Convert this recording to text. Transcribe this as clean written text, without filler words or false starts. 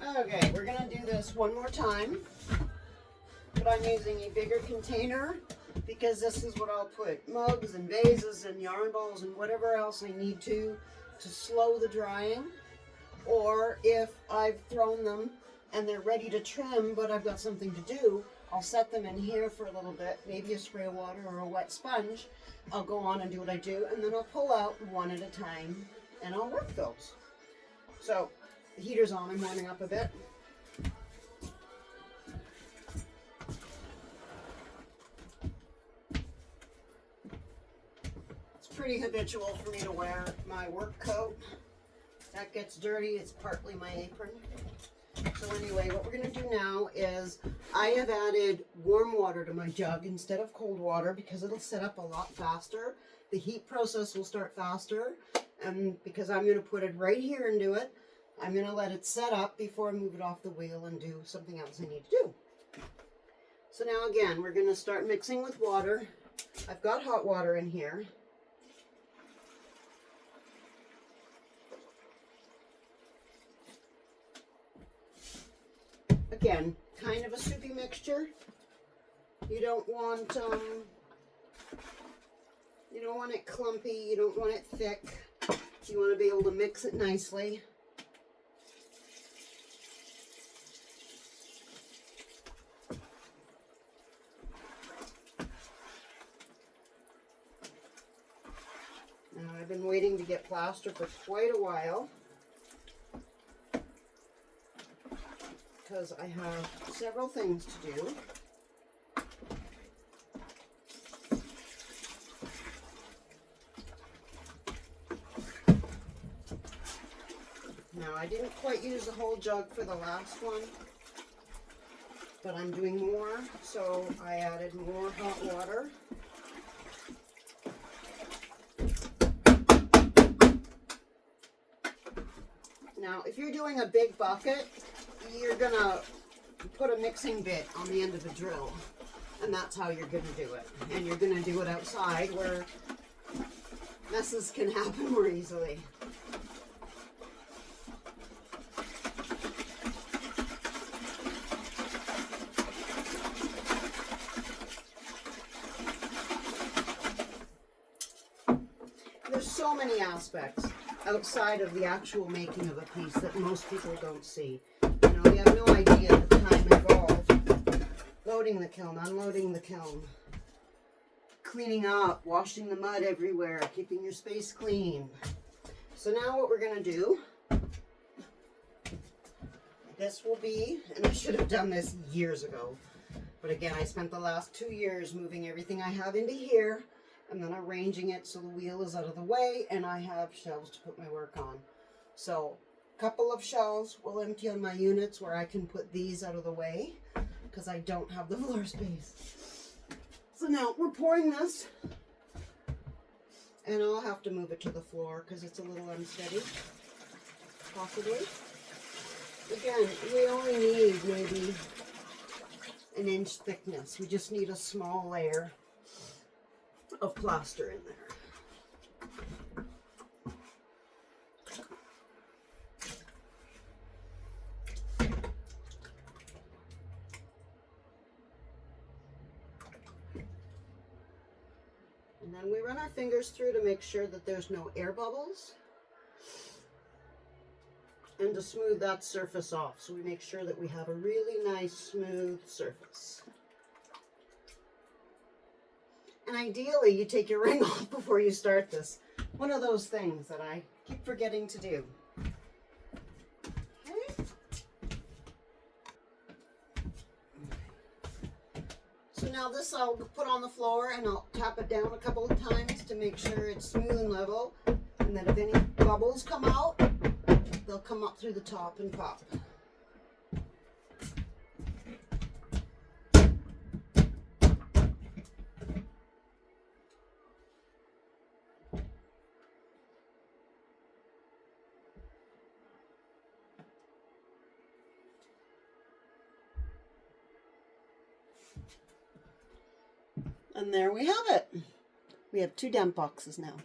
Okay, we're gonna do this one more time, but I'm using a bigger container because this is what I'll put mugs and vases and yarn balls and whatever else I need to slow the drying. Or if I've thrown them and they're ready to trim, but I've got something to do, I'll set them in here for a little bit, maybe a spray of water or a wet sponge. I'll go on and do what I do, and then I'll pull out one at a time and I'll work those. So the heater's on, I'm warming up a bit. It's pretty habitual for me to wear my work coat. That gets dirty, it's partly my apron. So anyway, what we're going to do now is I have added warm water to my jug instead of cold water because it'll set up a lot faster. The heat process will start faster, and because I'm going to put it right here and do it, I'm going to let it set up before I move it off the wheel and do something else I need to do. So now again, we're going to start mixing with water. I've got hot water in here. Again, kind of a soupy mixture. You don't want it clumpy, you don't want it thick. You want to be able to mix it nicely. Now I've been waiting to get plaster for quite a while, because I have several things to do. Now, I didn't quite use the whole jug for the last one, but I'm doing more, so I added more hot water. Now, if you're doing a big bucket, you're gonna put a mixing bit on the end of the drill, and that's how you're gonna do it. And you're gonna do it outside where messes can happen more easily. There's so many aspects outside of the actual making of a piece that most people don't see. You know, you have no idea the time involved. Loading the kiln, unloading the kiln, cleaning up, washing the mud everywhere, keeping your space clean. So now what we're going to do, this will be, and I should have done this years ago, but again, I spent the last 2 years moving everything I have into here, and then arranging it so the wheel is out of the way, and I have shelves to put my work on. So a couple of shelves will empty on my units where I can put these out of the way, because I don't have the floor space. So now we're pouring this, and I'll have to move it to the floor because it's a little unsteady, possibly. Again, we only need maybe an inch thickness. We just need a small layer of plaster in there. And then we run our fingers through to make sure that there's no air bubbles, and to smooth that surface off, so we make sure that we have a really nice smooth surface. And ideally, you take your ring off before you start this. One of those things that I keep forgetting to do. Okay. So now this I'll put on the floor, and I'll tap it down a couple of times to make sure it's smooth and level. And then if any bubbles come out, they'll come up through the top and pop. And there we have it. We have 2 damp boxes now.